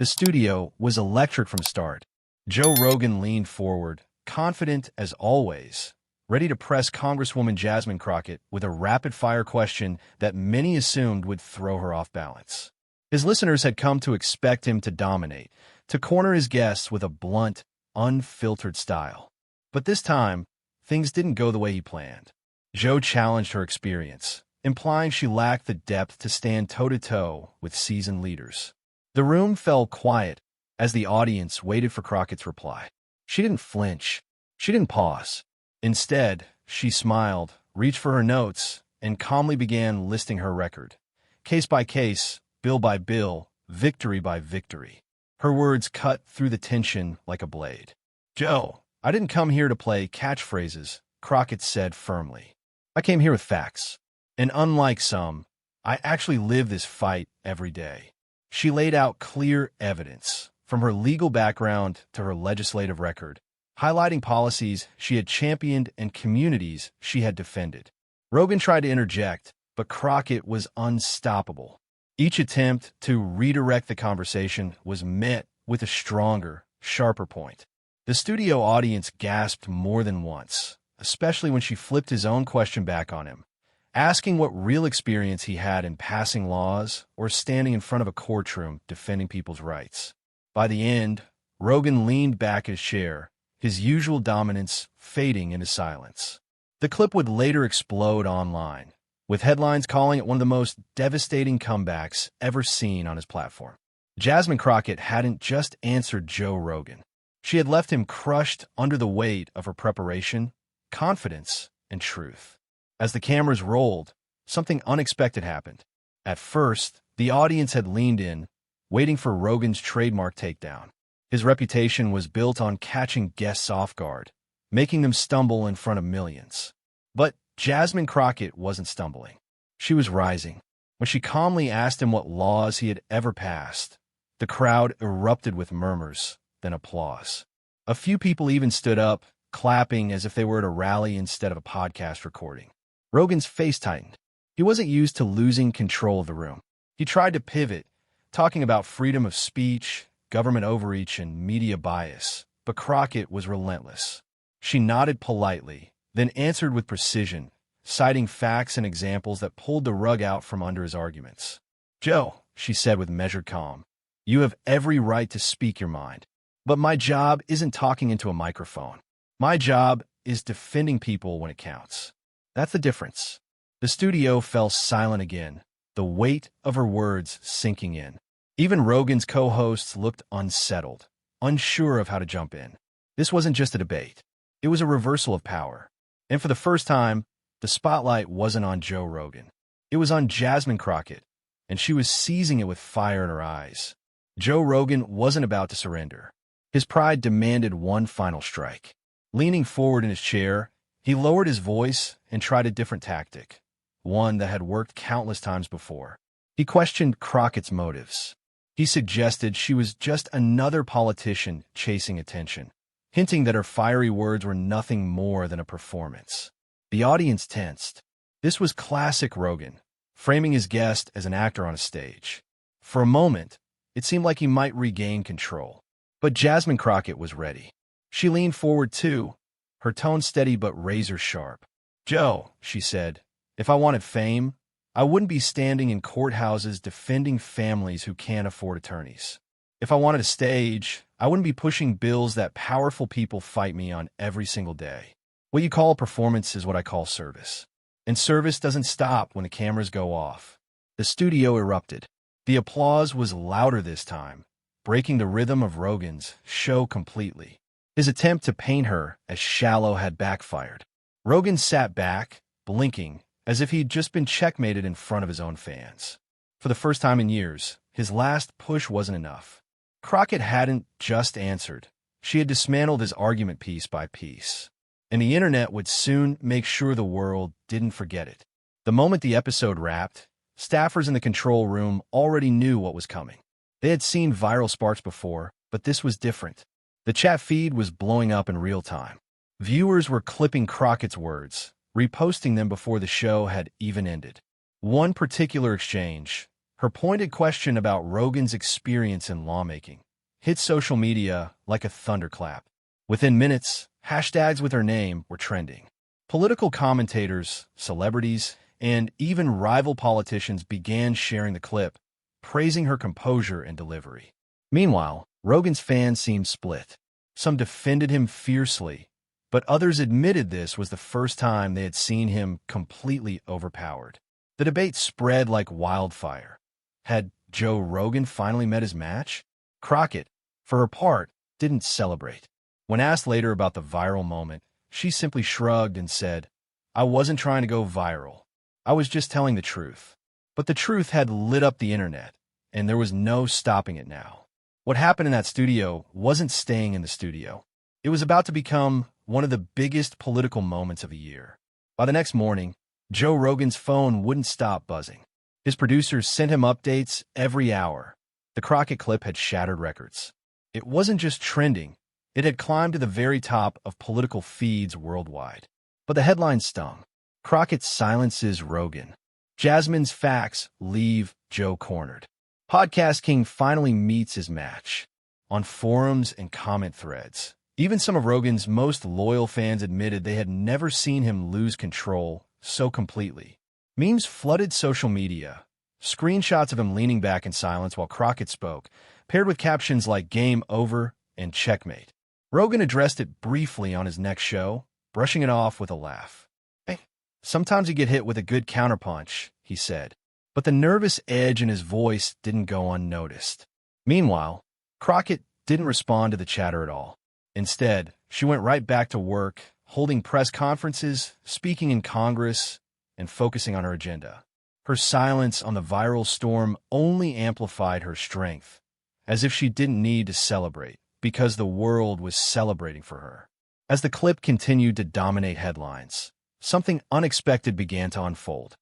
The studio was electric from start. Joe Rogan leaned forward, confident as always, ready to press Congresswoman Jasmine Crockett with a rapid-fire question that many assumed would throw her off balance. His listeners had come to expect him to dominate, to corner his guests with a blunt, unfiltered style. But this time, things didn't go the way he planned. Joe challenged her experience, implying she lacked the depth to stand toe-to-toe with seasoned leaders. The room fell quiet as the audience waited for Crockett's reply. She didn't flinch. She didn't pause. Instead, she smiled, reached for her notes, and calmly began listing her record. Case by case, bill by bill, victory by victory. Her words cut through the tension like a blade. "Joe, I didn't come here to play catchphrases," Crockett said firmly. "I came here with facts. And unlike some, I actually live this fight every day." She laid out clear evidence, from her legal background to her legislative record, highlighting policies she had championed and communities she had defended. Rogan tried to interject, but Crockett was unstoppable. Each attempt to redirect the conversation was met with a stronger, sharper point. The studio audience gasped more than once, especially when she flipped his own question back on him, asking what real experience he had in passing laws or standing in front of a courtroom defending people's rights. By the end, Rogan leaned back his chair, his usual dominance fading into silence. The clip would later explode online, with headlines calling it one of the most devastating comebacks ever seen on his platform. Jasmine Crockett hadn't just answered Joe Rogan. She had left him crushed under the weight of her preparation, confidence, and truth. As the cameras rolled, something unexpected happened. At first, the audience had leaned in, waiting for Rogan's trademark takedown. His reputation was built on catching guests off guard, making them stumble in front of millions. But Jasmine Crockett wasn't stumbling. She was rising. When she calmly asked him what laws he had ever passed, the crowd erupted with murmurs, then applause. A few people even stood up, clapping as if they were at a rally instead of a podcast recording. Rogan's face tightened. He wasn't used to losing control of the room. He tried to pivot, talking about freedom of speech, government overreach, and media bias, but Crockett was relentless. She nodded politely, then answered with precision, citing facts and examples that pulled the rug out from under his arguments. "Joe," she said with measured calm, "you have every right to speak your mind. But my job isn't talking into a microphone. My job is defending people when it counts." That's the difference. The studio fell silent again, the weight of her words sinking in. Even Rogan's co-hosts looked unsettled, unsure of how to jump in. This wasn't just a debate. It was a reversal of power. And for the first time, the spotlight wasn't on Joe Rogan. It was on Jasmine Crockett, and she was seizing it with fire in her eyes. Joe Rogan wasn't about to surrender. His pride demanded one final strike. Leaning forward in his chair, he lowered his voice and tried a different tactic, one that had worked countless times before. He questioned Crockett's motives. He suggested she was just another politician chasing attention, hinting that her fiery words were nothing more than a performance. The audience tensed. This was classic Rogan, framing his guest as an actor on a stage. For a moment, it seemed like he might regain control. But Jasmine Crockett was ready. She leaned forward too, her tone steady but razor-sharp. "Joe," she said, "if I wanted fame, I wouldn't be standing in courthouses defending families who can't afford attorneys. If I wanted a stage, I wouldn't be pushing bills that powerful people fight me on every single day. What you call a performance is what I call service. And service doesn't stop when the cameras go off." The studio erupted. The applause was louder this time, breaking the rhythm of Rogan's show completely. His attempt to paint her as shallow had backfired. Rogan sat back, blinking, as if he'd just been checkmated in front of his own fans. For the first time in years, his last push wasn't enough. Crockett hadn't just answered. She had dismantled his argument piece by piece. And the internet would soon make sure the world didn't forget it. The moment the episode wrapped, staffers in the control room already knew what was coming. They had seen viral sparks before, but this was different. The chat feed was blowing up in real time. Viewers were clipping Crockett's words, reposting them before the show had even ended. One particular exchange, Her pointed question about Rogan's experience in lawmaking hit social media like a thunderclap. Within minutes, hashtags with her name were trending. Political commentators, celebrities, and even rival politicians began sharing the clip, praising her composure and delivery. Meanwhile, Rogan's fans seemed split. Some defended him fiercely, but others admitted this was the first time they had seen him completely overpowered. The debate spread like wildfire. Had Joe Rogan finally met his match? Crockett, for her part, didn't celebrate. When asked later about the viral moment, she simply shrugged and said, "I wasn't trying to go viral. I was just telling the truth." But the truth had lit up the internet, and there was no stopping it now. What happened in that studio wasn't staying in the studio. It was about to become one of the biggest political moments of the year. By the next morning, Joe Rogan's phone wouldn't stop buzzing. His producers sent him updates every hour. The Crockett clip had shattered records. It wasn't just trending. It had climbed to the very top of political feeds worldwide. But the headline stung. Crockett silences Rogan. Jasmine's facts leave Joe cornered. Podcast King finally meets his match. On forums and comment threads, even some of Rogan's most loyal fans admitted they had never seen him lose control so completely. Memes flooded social media. Screenshots of him leaning back in silence while Crockett spoke, paired with captions like "game over" and "checkmate." Rogan addressed it briefly on his next show, brushing it off with a laugh. "Hey, sometimes you get hit with a good counterpunch," he said. But the nervous edge in his voice didn't go unnoticed. Meanwhile, Crockett didn't respond to the chatter at all. Instead, she went right back to work, holding press conferences, speaking in Congress, and focusing on her agenda. Her silence on the viral storm only amplified her strength, as if she didn't need to celebrate, because the world was celebrating for her. As the clip continued to dominate headlines, something unexpected began to unfold.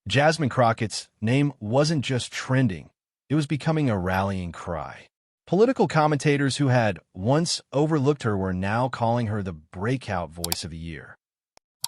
Jasmine Crockett's name wasn't just trending, it was becoming a rallying cry. Political commentators who had once overlooked her were now calling her the breakout voice of the year.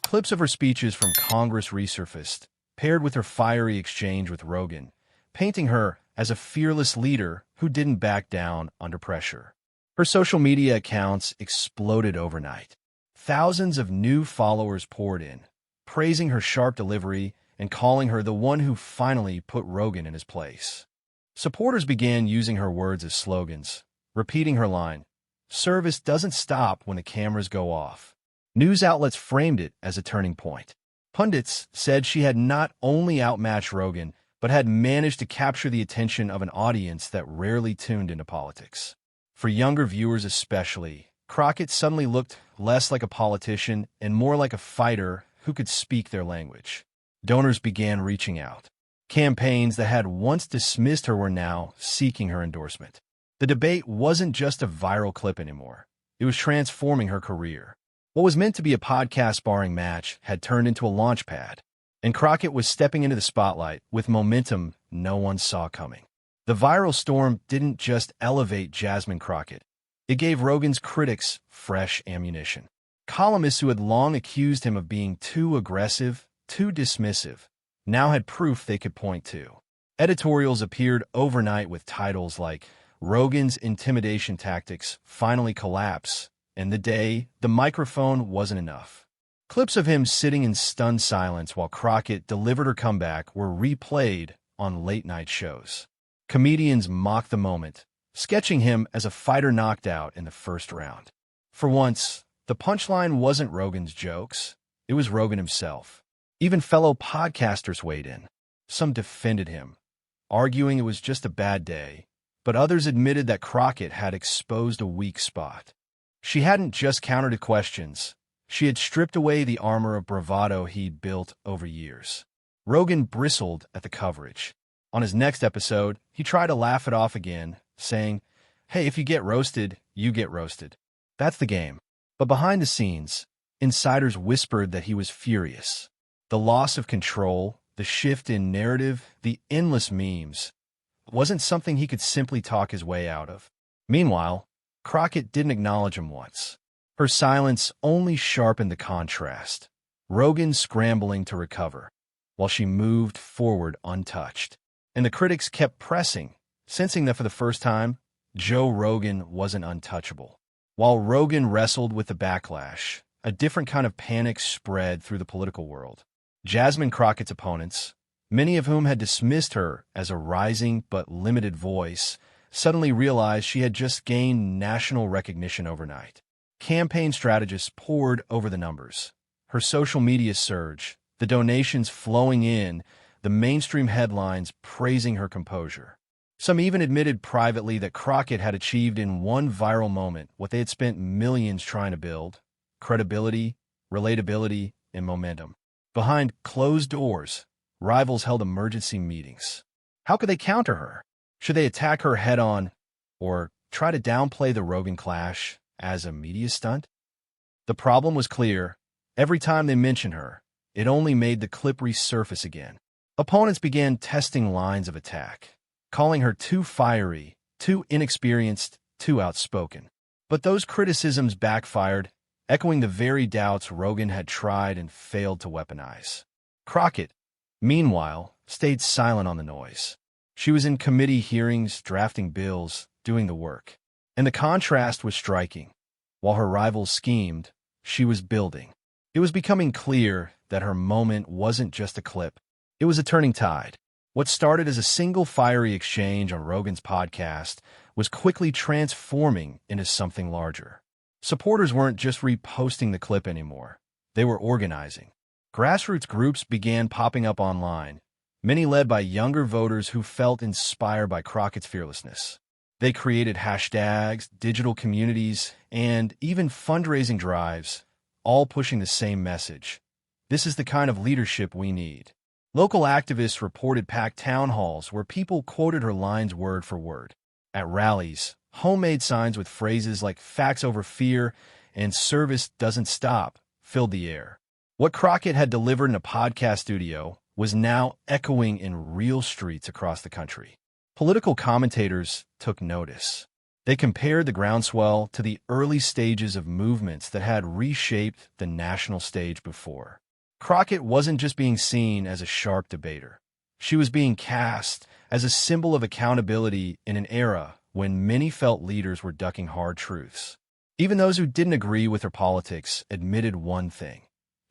Clips of her speeches from Congress resurfaced, paired with her fiery exchange with Rogan, painting her as a fearless leader who didn't back down under pressure. Her social media accounts exploded overnight. Thousands of new followers poured in, praising her sharp delivery and calling her the one who finally put Rogan in his place. Supporters began using her words as slogans, repeating her line, "Service doesn't stop when the cameras go off." News outlets framed it as a turning point. Pundits said she had not only outmatched Rogan, but had managed to capture the attention of an audience that rarely tuned into politics. For younger viewers especially, Crockett suddenly looked less like a politician and more like a fighter who could speak their language. Donors began reaching out. Campaigns that had once dismissed her were now seeking her endorsement. The debate wasn't just a viral clip anymore. It was transforming her career. What was meant to be a podcast-sparring match had turned into a launch pad, and Crockett was stepping into the spotlight with momentum no one saw coming. The viral storm didn't just elevate Jasmine Crockett. It gave Rogan's critics fresh ammunition. Columnists who had long accused him of being too aggressive, too dismissive, now had proof they could point to. Editorials appeared overnight with titles like "Rogan's Intimidation Tactics Finally Collapse," and the microphone wasn't enough." Clips of him sitting in stunned silence while Crockett delivered her comeback were replayed on late-night shows. Comedians mocked the moment, sketching him as a fighter knocked out in the first round. For once, the punchline wasn't Rogan's jokes, it was Rogan himself. Even fellow podcasters weighed in. Some defended him, arguing it was just a bad day, but others admitted that Crockett had exposed a weak spot. She hadn't just countered to questions, she had stripped away the armor of bravado he'd built over years. Rogan bristled at the coverage. On his next episode, he tried to laugh it off again, saying, "Hey, if you get roasted, you get roasted. That's the game." But behind the scenes, insiders whispered that he was furious. The loss of control, the shift in narrative, the endless memes, wasn't something he could simply talk his way out of. Meanwhile, Crockett didn't acknowledge him once. Her silence only sharpened the contrast, Rogan scrambling to recover, while she moved forward untouched. And the critics kept pressing, sensing that for the first time, Joe Rogan wasn't untouchable. While Rogan wrestled with the backlash, a different kind of panic spread through the political world. Jasmine Crockett's opponents, many of whom had dismissed her as a rising but limited voice, suddenly realized she had just gained national recognition overnight. Campaign strategists poured over the numbers. Her social media surge, the donations flowing in, the mainstream headlines praising her composure. Some even admitted privately that Crockett had achieved in one viral moment what they had spent millions trying to build: credibility, relatability, and momentum. Behind closed doors, rivals held emergency meetings. How could they counter her? Should they attack her head-on or try to downplay the Rogan clash as a media stunt? The problem was clear. Every time they mentioned her, it only made the clip resurface again. Opponents began testing lines of attack, calling her too fiery, too inexperienced, too outspoken. But those criticisms backfired, echoing the very doubts Rogan had tried and failed to weaponize. Crockett, meanwhile, stayed silent on the noise. She was in committee hearings, drafting bills, doing the work. And the contrast was striking. While her rivals schemed, she was building. It was becoming clear that her moment wasn't just a clip. It was a turning tide. What started as a single fiery exchange on Rogan's podcast was quickly transforming into something larger. Supporters weren't just reposting the clip anymore. They were organizing. Grassroots groups began popping up online, many led by younger voters who felt inspired by Crockett's fearlessness. They created hashtags, digital communities, and even fundraising drives, all pushing the same message. This is the kind of leadership we need. Local activists reported packed town halls where people quoted her lines word for word. At rallies, homemade signs with phrases like "facts over fear" and "service doesn't stop" filled the air. What Crockett had delivered in a podcast studio was now echoing in real streets across the country. Political commentators took notice. They compared the groundswell to the early stages of movements that had reshaped the national stage before. Crockett wasn't just being seen as a sharp debater. She was being cast as a symbol of accountability in an era when many felt leaders were ducking hard truths. Even those who didn't agree with her politics admitted one thing: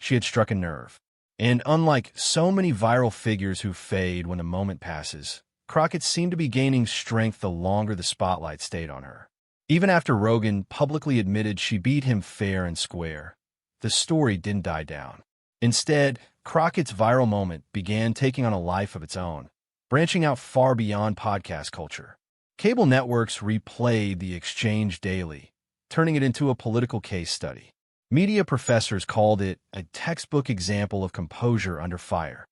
she had struck a nerve. And unlike so many viral figures who fade when the moment passes, Crockett seemed to be gaining strength the longer the spotlight stayed on her. Even after Rogan publicly admitted she beat him fair and square, the story didn't die down. Instead, Crockett's viral moment began taking on a life of its own, branching out far beyond podcast culture. Cable networks replayed the exchange daily, turning it into a political case study. Media professors called it a textbook example of composure under fire.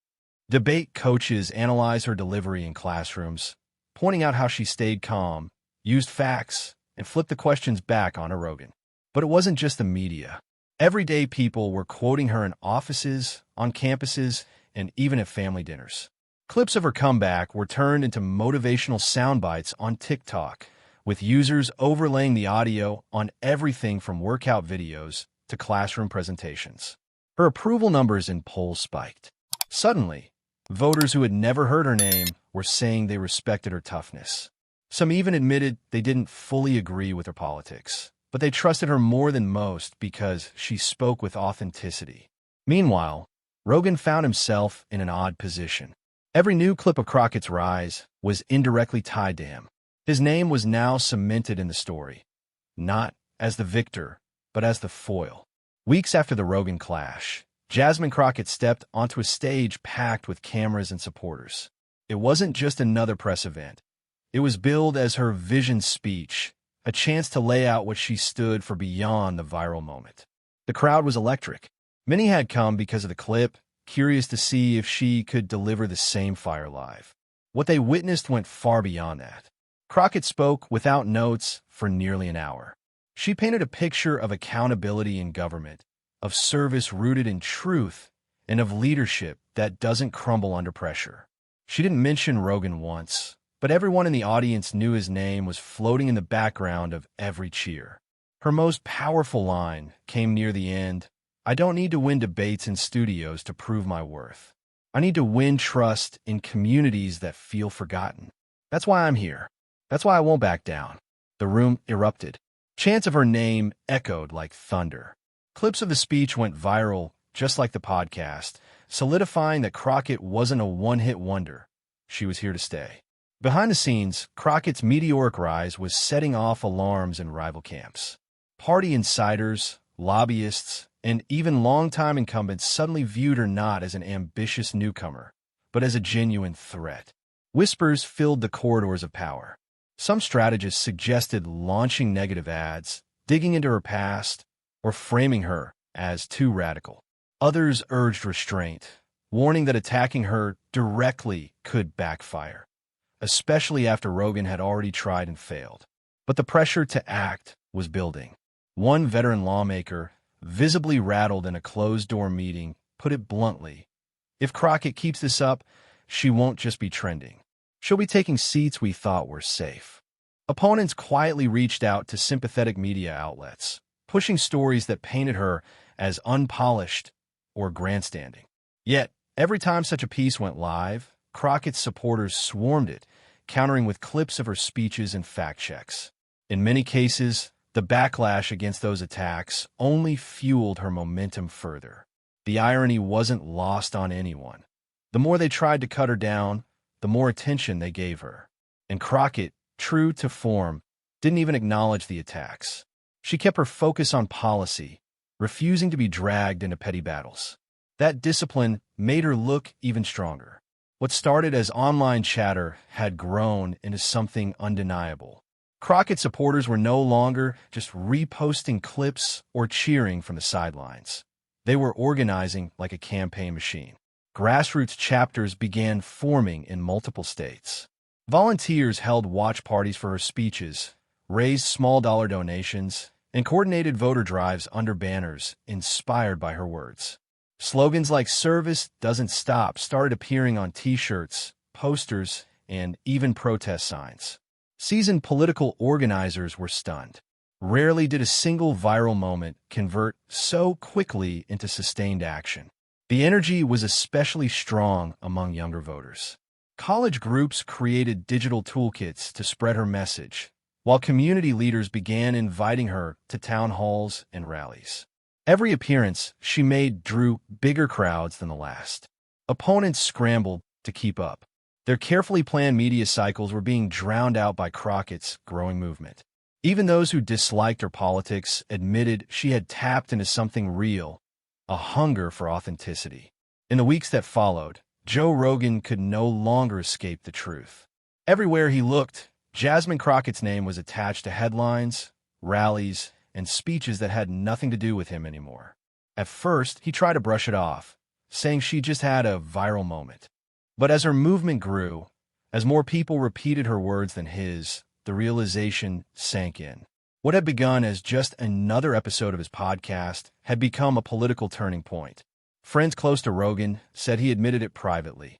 Debate coaches analyzed her delivery in classrooms, pointing out how she stayed calm, used facts, and flipped the questions back onto Rogan. But it wasn't just the media. Everyday people were quoting her in offices, on campuses, and even at family dinners. Clips of her comeback were turned into motivational sound bites on TikTok, with users overlaying the audio on everything from workout videos to classroom presentations. Her approval numbers in polls spiked. Suddenly, voters who had never heard her name were saying they respected her toughness. Some even admitted they didn't fully agree with her politics, but they trusted her more than most because she spoke with authenticity. Meanwhile, Rogan found himself in an odd position. Every new clip of Crockett's rise was indirectly tied to him. His name was now cemented in the story, not as the victor, but as the foil. Weeks after the Rogan clash, Jasmine Crockett stepped onto a stage packed with cameras and supporters. It wasn't just another press event. It was billed as her vision speech, a chance to lay out what she stood for beyond the viral moment. The crowd was electric. Many had come because of the clip, curious to see if she could deliver the same fire live. What they witnessed went far beyond that. Crockett spoke without notes for nearly an hour. She painted a picture of accountability in government, of service rooted in truth, and of leadership that doesn't crumble under pressure. She didn't mention Rogan once, but everyone in the audience knew his name was floating in the background of every cheer. Her most powerful line came near the end: "I don't need to win debates in studios to prove my worth." I need to win trust in communities that feel forgotten. That's why I'm here. That's why I won't back down. The room erupted. Chants of her name echoed like thunder. Clips of the speech went viral, just like the podcast, solidifying that Crockett wasn't a one-hit wonder. She was here to stay. Behind the scenes, Crockett's meteoric rise was setting off alarms in rival camps. Party insiders, lobbyists, and even longtime incumbents suddenly viewed her not as an ambitious newcomer, but as a genuine threat. Whispers filled the corridors of power. Some strategists suggested launching negative ads, digging into her past, or framing her as too radical. Others urged restraint, warning that attacking her directly could backfire, especially after Rogan had already tried and failed. But the pressure to act was building. One veteran lawmaker, visibly rattled in a closed-door meeting, put it bluntly, "If Crockett keeps this up, she won't just be trending. She'll be taking seats we thought were safe." Opponents quietly reached out to sympathetic media outlets, pushing stories that painted her as unpolished or grandstanding. Yet, every time such a piece went live, Crockett's supporters swarmed it, countering with clips of her speeches and fact-checks. In many cases, the backlash against those attacks only fueled her momentum further. The irony wasn't lost on anyone. The more they tried to cut her down, the more attention they gave her. And Crockett, true to form, didn't even acknowledge the attacks. She kept her focus on policy, refusing to be dragged into petty battles. That discipline made her look even stronger. What started as online chatter had grown into something undeniable. Crockett supporters were no longer just reposting clips or cheering from the sidelines. They were organizing like a campaign machine. Grassroots chapters began forming in multiple states. Volunteers held watch parties for her speeches, raised small-dollar donations, and coordinated voter drives under banners inspired by her words. Slogans like "Service Doesn't Stop" started appearing on T-shirts, posters, and even protest signs. Seasoned political organizers were stunned. Rarely did a single viral moment convert so quickly into sustained action. The energy was especially strong among younger voters. College groups created digital toolkits to spread her message, while community leaders began inviting her to town halls and rallies. Every appearance she made drew bigger crowds than the last. Opponents scrambled to keep up. Their carefully planned media cycles were being drowned out by Crockett's growing movement. Even those who disliked her politics admitted she had tapped into something real, a hunger for authenticity. In the weeks that followed, Joe Rogan could no longer escape the truth. Everywhere he looked, Jasmine Crockett's name was attached to headlines, rallies, and speeches that had nothing to do with him anymore. At first, he tried to brush it off, saying she just had a viral moment. But as her movement grew, as more people repeated her words than his, the realization sank in. What had begun as just another episode of his podcast had become a political turning point. Friends close to Rogan said he admitted it privately.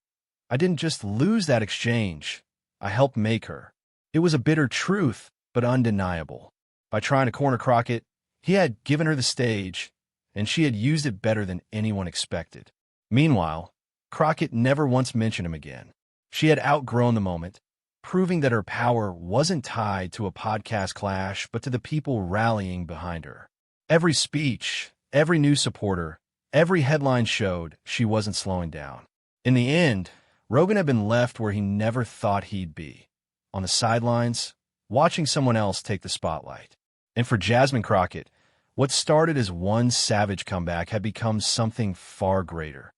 "I didn't just lose that exchange, I helped make her." It was a bitter truth, but undeniable. By trying to corner Crockett, he had given her the stage, and she had used it better than anyone expected. Meanwhile, Crockett never once mentioned him again. She had outgrown the moment, proving that her power wasn't tied to a podcast clash, but to the people rallying behind her. Every speech, every new supporter, every headline showed she wasn't slowing down. In the end, Rogan had been left where he never thought he'd be, on the sidelines, watching someone else take the spotlight. And for Jasmine Crockett, what started as one savage comeback had become something far greater.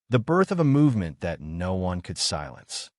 The birth of a movement that no one could silence.